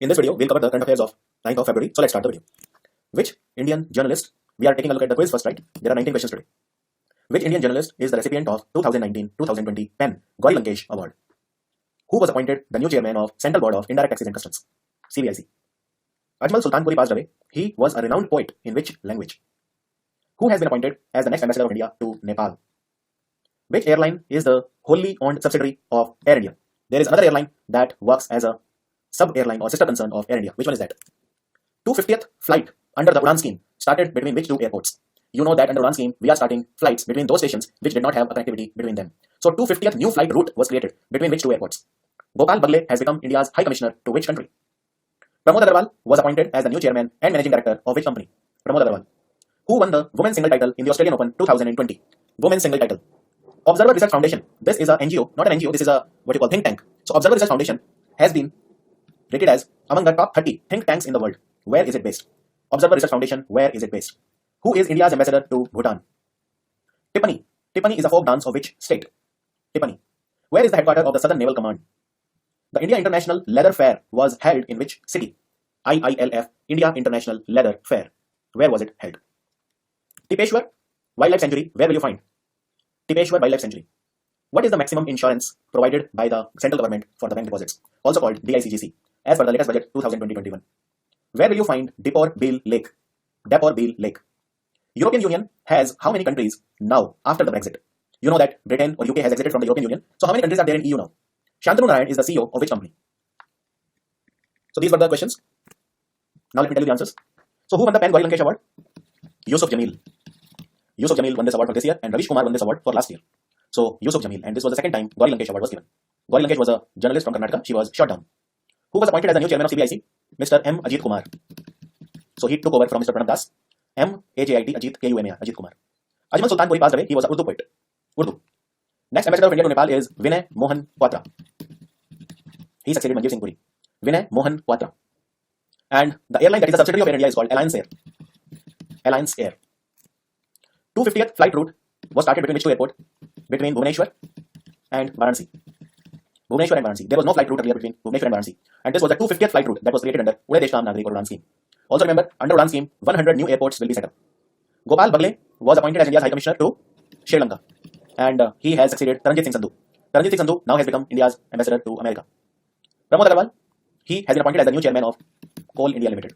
In this video, we'll cover the current affairs of 9th of February. So let's start the video. Which Indian journalist, we are taking a look at the quiz first, right? There are 19 questions today. Which Indian journalist is the recipient of 2019-2020 PEN Gauri Lankesh Award? Who was appointed the new chairman of Central Board of Indirect Taxes and Customs, CBIC? Ajmal Sultanpuri passed away. He was a renowned poet in which language? Who has been appointed as the next ambassador of India to Nepal? Which airline is the wholly owned subsidiary of Air India? There is another airline that works as a sub-airline or sister concern of Air India. Which one is that? 250th flight under the Udan scheme started between which two airports? You know that under Udan scheme, we are starting flights between those stations which did not have a connectivity between them. So 250th new flight route was created between which two airports? Gopal Bagle has become India's High Commissioner to which country? Pramod Agarwal was appointed as the new chairman and managing director of which company? Pramod Agarwal. Who won the women's single title in the Australian Open 2020? Women's single title. Observer Research Foundation. This is a NGO, not an NGO, this is a what you call think tank. So Observer Research Foundation has been rated as among the top 30 think tanks in the world. Where is it based? Observer Research Foundation, where is it based? Who is India's ambassador to Bhutan? Tippani. Tippani is a folk dance of which state? Tippani. Where is the headquarters of the Southern Naval Command? The India International Leather Fair was held in which city? IILF, India International Leather Fair. Where was it held? Tipeshwar Wildlife Sanctuary, where will you find? Tipeshwar Wildlife Sanctuary. What is the maximum insurance provided by the central government for the bank deposits, also called DICGC, as per the latest budget 2020-21? Where will you find Dipor Beel Lake? Dapor Beel Lake. European Union has how many countries now after the Brexit? You know that Britain or UK has exited from the European Union. So how many countries are there in EU now? Shantanu Narayan is the CEO of which company? So these were the questions. Now let me tell you the answers. So who won the PEN Gauri Lankesh Award? Yusuf Jamil. Yusuf Jamil won this award for this year and Ravish Kumar won this award for last year. So Yusuf Jamil, and this was the second time Gauri Lankesh Award was given. Gauri Lankesh was a journalist from Karnataka. She was shot down. Who was appointed as the new chairman of CBIC? Mr. M. Ajit Kumar. So he took over from Mr. Pranab Das. M-A-J-I-T, Ajit, K-U-M-A, Ajit Kumar. Ajmal Sultanpuri passed away. He was an Urdu poet. Urdu. Next ambassador of India to Nepal is Vinay Mohan Quatra. He succeeded Manjeev Singh Puri. Vinay Mohan Quatra. And the airline that is a subsidiary of Air India is called Alliance Air. Alliance Air. 250th flight route was started between which two airport? Between Bhubaneswar and Varanasi. Bhubaneswar and Varanasi. There was no flight route earlier between Bhubaneswar and Varanasi. And this was the 250th flight route that was created under Uday Deshkam Nagrik or Udan scheme. Also remember, under Udan scheme, 100 new airports will be set up. Gopal Bagle was appointed as India's High Commissioner to Sri Lanka. And he has succeeded Taranjit Singh Sandhu. Taranjit Singh Sandhu now has become India's ambassador to America. Pramod Agarwal, he has been appointed as the new chairman of Coal India Limited.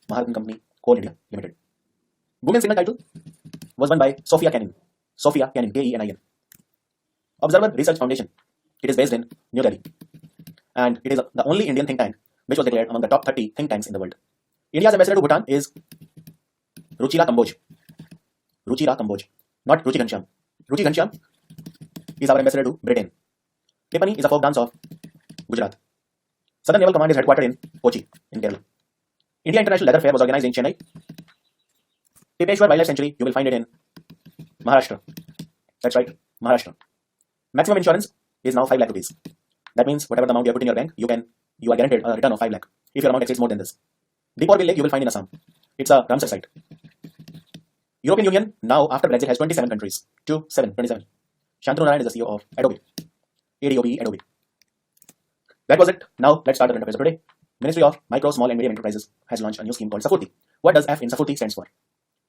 Maharatan Company, Coal India Limited. Women's single title was won by Sophia Kenin. Sophia Kenin, K-E-N-I-N. Observer Research Foundation. It is based in New Delhi. And it is the only Indian think tank which was declared among the top 30 think tanks in the world. India's ambassador to Bhutan is Ruchira Kamboj. Ruchira Kamboj. Not Ruchi Ghanshyam. Ruchi Ghanshyam is our ambassador to Britain. Tippani is a folk dance of Gujarat. Southern Naval Command is headquartered in Kochi, in Kerala. India International Leather Fair was organized in Chennai. Tipeshwar Wildlife Sanctuary, you will find it in Maharashtra. That's right, Maharashtra. Maximum insurance is now 5 lakh rupees. That means whatever the amount you have put in your bank, you are guaranteed a return of 5 lakh if your amount exceeds more than this. Dipor Beel Lake you will find in Assam. It's a Ramsar site. European Union now after Brexit has 27 countries. 27. Shantanu Narayan is the CEO of Adobe. ADOBE, Adobe. That was it. Now let's start the current affairs of today. Ministry of Micro, Small and Medium Enterprises has launched a new scheme called Safurti. What does F in Safurti stands for?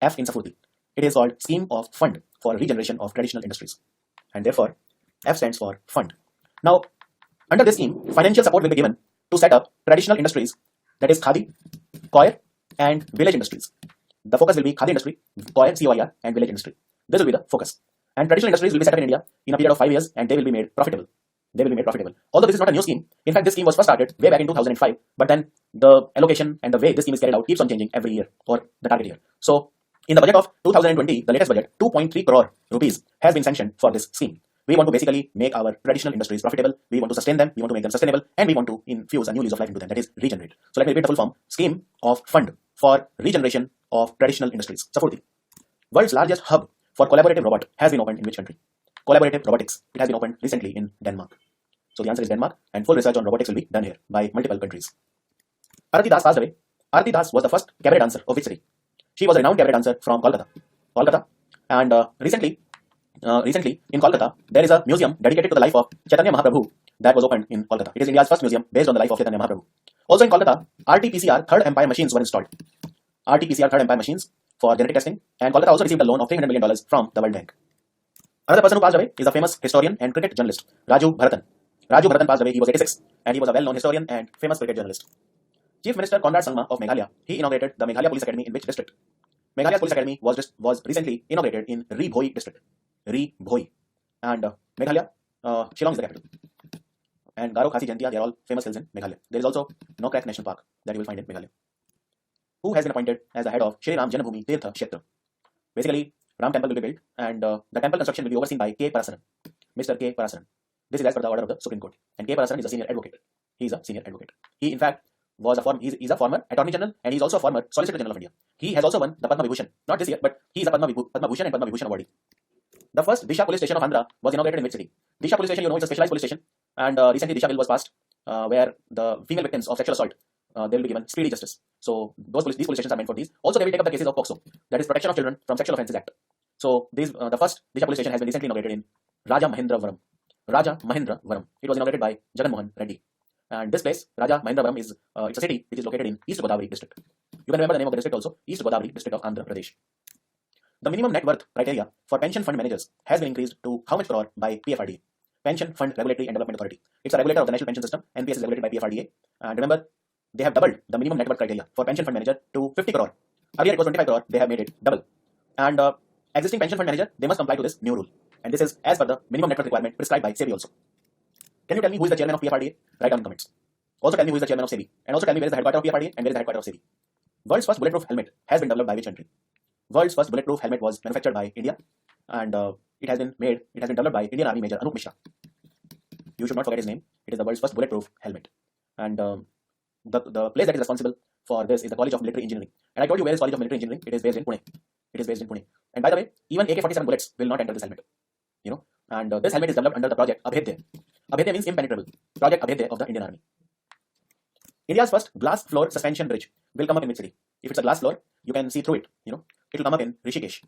F in Safurti. It is called Scheme of Fund for Regeneration of Traditional Industries. And therefore, F stands for Fund. Now, under this scheme, financial support will be given to set up traditional industries, that is Khadi, Coir and village industries. The focus will be Khadi industry, Coir, C-O-I-R and village industry. This will be the focus. And traditional industries will be set up in India in a period of 5 years and they will be made profitable. Although this is not a new scheme. In fact, this scheme was first started way back in 2005, but then the allocation and the way this scheme is carried out keeps on changing every year or the target year. So, in the budget of 2020, the latest budget, 2.3 crore rupees has been sanctioned for this scheme. We want to basically make our traditional industries profitable, we want to sustain them, we want to make them sustainable, and we want to infuse a new lease of life into them, that is regenerate. So let me repeat the full form. Scheme of Fund for Regeneration of Traditional Industries. Safurti. World's largest hub for collaborative robot has been opened in which country? Collaborative robotics. It has been opened recently in Denmark. So the answer is Denmark, and full research on robotics will be done here by multiple countries. Arati Das passed away. Arati Das was the first cabaret dancer of which city? She was a renowned cabaret dancer from Kolkata. And recently in Kolkata, there is a museum dedicated to the life of Chaitanya Mahaprabhu that was opened in Kolkata. It is India's first museum based on the life of Chaitanya Mahaprabhu. Also in Kolkata, RT-PCR third Empire machines were installed. RT-PCR third Empire machines for genetic testing, and Kolkata also received a loan of $300 million from the World Bank. Another person who passed away is a famous historian and cricket journalist, Raju Bharathan. Raju Bharathan passed away, he was 86, and he was a well-known historian and famous cricket journalist. Chief Minister Conrad Sangma of Meghalaya, he inaugurated the Meghalaya Police Academy in which district? Meghalaya's Police Academy was recently inaugurated in Ri Bhoi district. Ri Bhoi. And Meghalaya, Shillong is the capital. And Garo, Khasi, Jaintia, they are all famous hills in Meghalaya. There is also Nokrak National Park that you will find in Meghalaya. Who has been appointed as the head of Shri Ram Janmabhoomi Tirtha Kshetra? Basically, Ram temple will be built, and the temple construction will be overseen by K. Parasaran, Mr. K. Parasaran. This is as per the order of the Supreme Court. And K. Parasaran is a senior advocate. He is a senior advocate. He, in fact, he's a former Attorney General, and he's also a former Solicitor General of India. He has also won the Padma Vibhushan. Not this year, but he is a Padma Bhushan and Padma Vibhushan awardee. The first Disha police station of Andhra was inaugurated in which city? Disha police station, you know, is a specialized police station, and recently Disha bill was passed, where the female victims of sexual assault, they will be given speedy justice. So these police stations are meant for these. Also, they will take up the cases of POCSO, that is Protection of Children from Sexual Offences Act. So the first Disha police station has been recently inaugurated in Raja Mahendravaram. Raja Mahendravaram. It was inaugurated by Jagan Mohan Reddy. And this place, Raja Mahendravaram, is it's a city which is located in East Godavari district. You can remember the name of the district also, East Godavari district of Andhra Pradesh. The minimum net worth criteria for pension fund managers has been increased to how much crore by PFRDA? Pension Fund Regulatory and Development Authority. It's a regulator of the National Pension System. NPS is regulated by PFRDA. And remember, they have doubled the minimum net worth criteria for pension fund manager to 50 crore. Earlier it was 25 crore, they have made it double. And existing pension fund manager, they must comply to this new rule. And this is as per the minimum net worth requirement prescribed by SEBI also. Can you tell me who is the chairman of PFRDA? Write down in comments. Also tell me who is the chairman of SEBI. And also tell me where is the headquarters of PFRDA and where is the headquarters of SEBI. World's first bulletproof helmet has been developed by which country? World's first bulletproof helmet was manufactured by India, and it has been developed by Indian Army Major Anup Mishra. You should not forget his name. It is the world's first bulletproof helmet. And the place that is responsible for this is the College of Military Engineering. And I told you where is College of Military Engineering? It is based in Pune. It is based in Pune. And by the way, even AK-47 bullets will not enter this helmet. You know, and this helmet is developed under the project Abhedya. Abhedya means impenetrable. Project Abhedya of the Indian Army. India's first glass floor suspension bridge will come up in which city? If it's a glass floor, you can see through it. You know, it will come up in Rishikesh.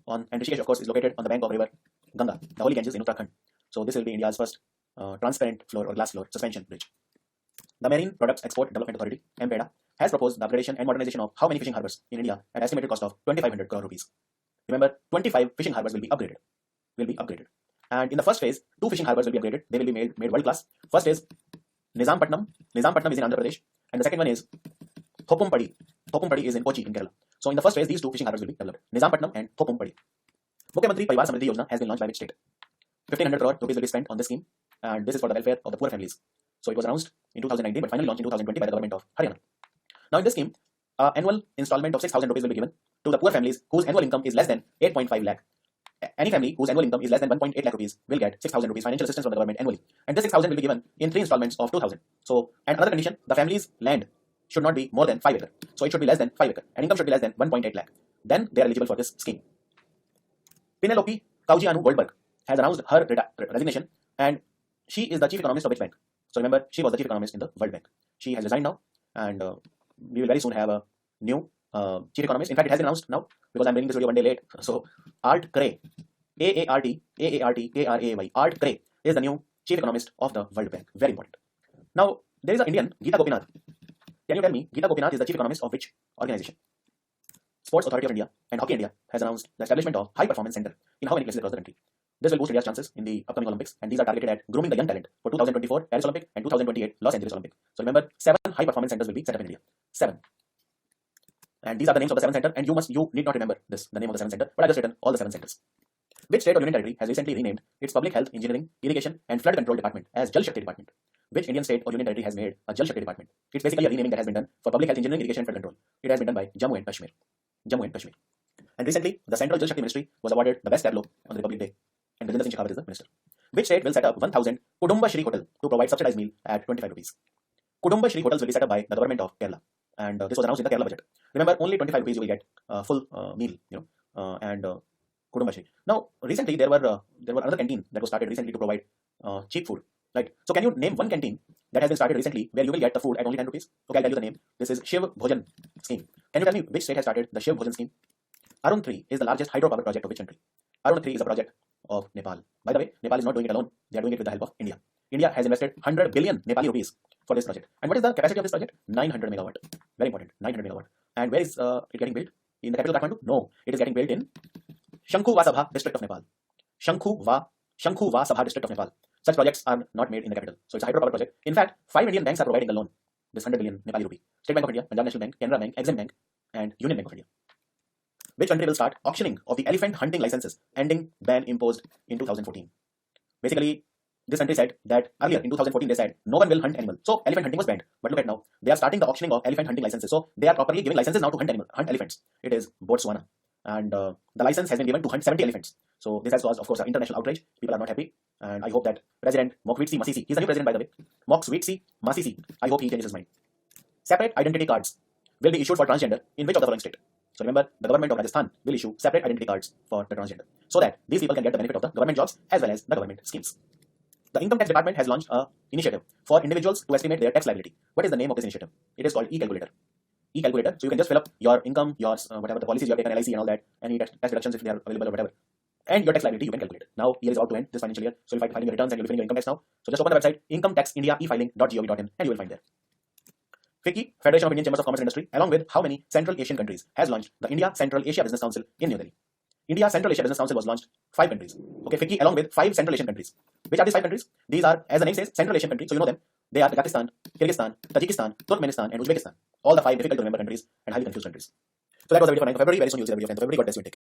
And Rishikesh, of course, is located on the bank of river Ganga, the holy Ganges in Uttarakhand. So this will be India's first transparent floor or glass floor suspension bridge. The Marine Products Export Development Authority (MPEDA) has proposed the upgradation and modernization of how many fishing harbors in India at an estimated cost of 2,500 crore rupees. Remember, 25 fishing harbors will be upgraded. And in the first phase, 2 fishing harbors will be upgraded. They will be made world class. First is Nizampatnam. Nizampatnam is in Andhra Pradesh, and the second one is Thopumpadi. Thopumpadi is in Kochi in Kerala. So in the first phase, these 2 fishing harbors will be developed: Nizampatnam and Thopumpadi. Mukhyamantri Parivar Samriddhi Yojana has been launched by which state? 1,500 crore rupees will be spent on this scheme, and this is for the welfare of the poor families. So it was announced in 2019, but finally launched in 2020 by the government of Haryana. Now in this scheme, annual installment of 6,000 rupees will be given to the poor families whose annual income is less than 8.5 lakh. Any family whose annual income is less than 1.8 lakh rupees will get 6,000 rupees financial assistance from the government annually. And this 6,000 will be given in 3 installments of 2,000. So, and another condition, the family's land should not be more than 5 acre. So it should be less than 5 acre. And income should be less than 1.8 lakh. Then they are eligible for this scheme. Penelope Kaujianu Goldberg has announced her resignation, and she is the chief economist of which bank? So remember, she was the chief economist in the World Bank. She has resigned now, and we will very soon have a new chief economist. In fact, it has been announced now because I'm bringing this video one day late. So Art Cray, Aartkray, Art Cray is the new chief economist of the World Bank. Very important. Now there is an Indian, Geeta Gopinath. Can you tell me, Geeta Gopinath is the chief economist of which organization? Sports Authority of India and Hockey India has announced the establishment of High Performance Center in how many places across the country? This will boost India's chances in the upcoming Olympics, and these are targeted at grooming the young talent for 2024 Paris Olympic and 2028 Los Angeles Olympic. So remember, 7 high performance centers will be set up in India. 7. And these are the names of the 7 centers, and you need not remember the name of the 7 centers, but I just written all the 7 centers. Which state or union territory has recently renamed its Public Health, Engineering, Irrigation and Flood Control Department as Jal Shakti Department? Which Indian state or union territory has made a Jal Shakti Department? It's basically a renaming that has been done for Public Health, Engineering, Irrigation and Flood Control. It has been done by Jammu and Kashmir. And recently, the Central Jal Shakti Ministry was awarded the Best Tableau on the Republic Day, and Gajendra Singh Shekhawat is the minister. Which state will set up 1,000 Kudumba Shri Hotel to provide subsidized meal at 25 rupees? Kudumba Shri Hotels will be set up by the government of Kerala, and this was announced in the Kerala budget. Remember, only 25 rupees you will get full meal, and Kudumba Shri. Now, recently there were another canteen that was started recently to provide cheap food, right? So can you name one canteen that has been started recently where you will get the food at only 10 rupees? Okay, I'll tell you the name. This is Shiv Bhojan scheme. Can you tell me which state has started the Shiv Bhojan scheme? Arun 3 is the largest hydropower project of which country? Arun 3 is a project of Nepal. By the way, Nepal is not doing it alone. They are doing it with the help of India. India has invested 100 billion Nepali rupees for this project. And what is the capacity of this project? 900 megawatt. Very important, 900 megawatt. And where is it getting built? In the capital Kathmandu? No, it is getting built in Shankhu Sabha district of Nepal. Shankhu Sabha district of Nepal. Such projects are not made in the capital. So it's a hydropower project. In fact, 5 Indian banks are providing the loan. This 100 billion Nepali rupee. State Bank of India, Punjab National Bank, Canara Bank, Exim Bank, and Union Bank of India. Which country will start auctioning of the elephant hunting licenses, ending ban imposed in 2014? Basically, this country said that earlier in 2014 they said no one will hunt animal. So elephant hunting was banned. But look at now, they are starting the auctioning of elephant hunting licenses. So they are properly giving licenses now to hunt elephants. It is Botswana. And the license has been given to hunt 70 elephants. So this has caused, of course, an international outrage. People are not happy. And I hope that President Mokwitsi Masisi, he's the new president by the way, Mokwitsi Masisi, I hope he changes his mind. Separate identity cards will be issued for transgender in which of the following state? So remember, the government of Rajasthan will issue separate identity cards for the transgender so that these people can get the benefit of the government jobs as well as the government schemes. The Income Tax Department has launched an initiative for individuals to estimate their tax liability. What is the name of this initiative? It is called e-calculator. E-calculator. So you can just fill up your income, your whatever the policies you have taken, LIC and all that, any tax deductions if they are available or whatever, and your tax liability you can calculate. Now year is about to end this financial year, so you'll be filing your returns and you'll be filing your income tax now. So just open the website incometaxindiaefiling.gov.in and you will find there. FICCI, Federation of Indian Chambers of Commerce and Industry, along with how many Central Asian countries, has launched the India Central Asia Business Council in New Delhi. India Central Asia Business Council was launched 5 countries. Okay, FICCI along with 5 Central Asian countries. Which are these 5 countries? These are, as the name says, Central Asian countries. So you know them. They are Pakistan, Kyrgyzstan, Tajikistan, Turkmenistan, and Uzbekistan. All the 5 difficult to remember countries and highly confused countries. So that was the video for 9th of February. Very soon you'll see the video of 10th of February. God bless you and take care.